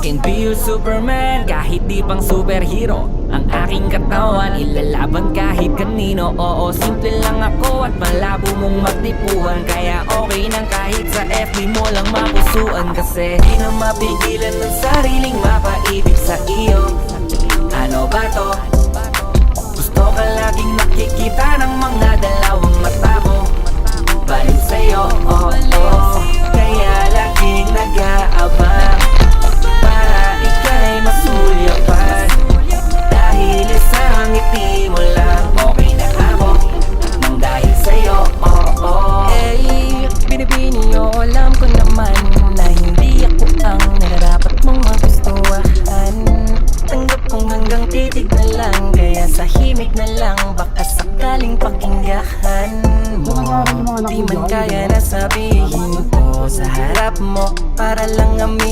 can be your Superman kahit di pang superhero. Ang aking katawan ilalaban kahit kanino. Oo, simple lang ako at malabo mong magtipuhan. Kaya okay nang kahit sa FB mo lang mapusuan. Kasi di na mapigilan ng sariling mapaibig sa iyo. Ano ba to? Gusto ka laging nakikita ng mga dalawang mata ko. Balik sa'yo, oh, oh. Kaya laging nag-aabang para ika'y masulyapan. Dahil isang ngiti mo lang, okay na ako nang dahil sa'yo, oh, oh. Hey, binibini o alam ko naman na hindi ako ang nararapat mong magustuhan. Tanggap kong hanggang titig na lang, kaya sa himig na lang baka sakaling pakinggahan mo. Di man kaya na sabihin ko sa harap mo, para lang aminin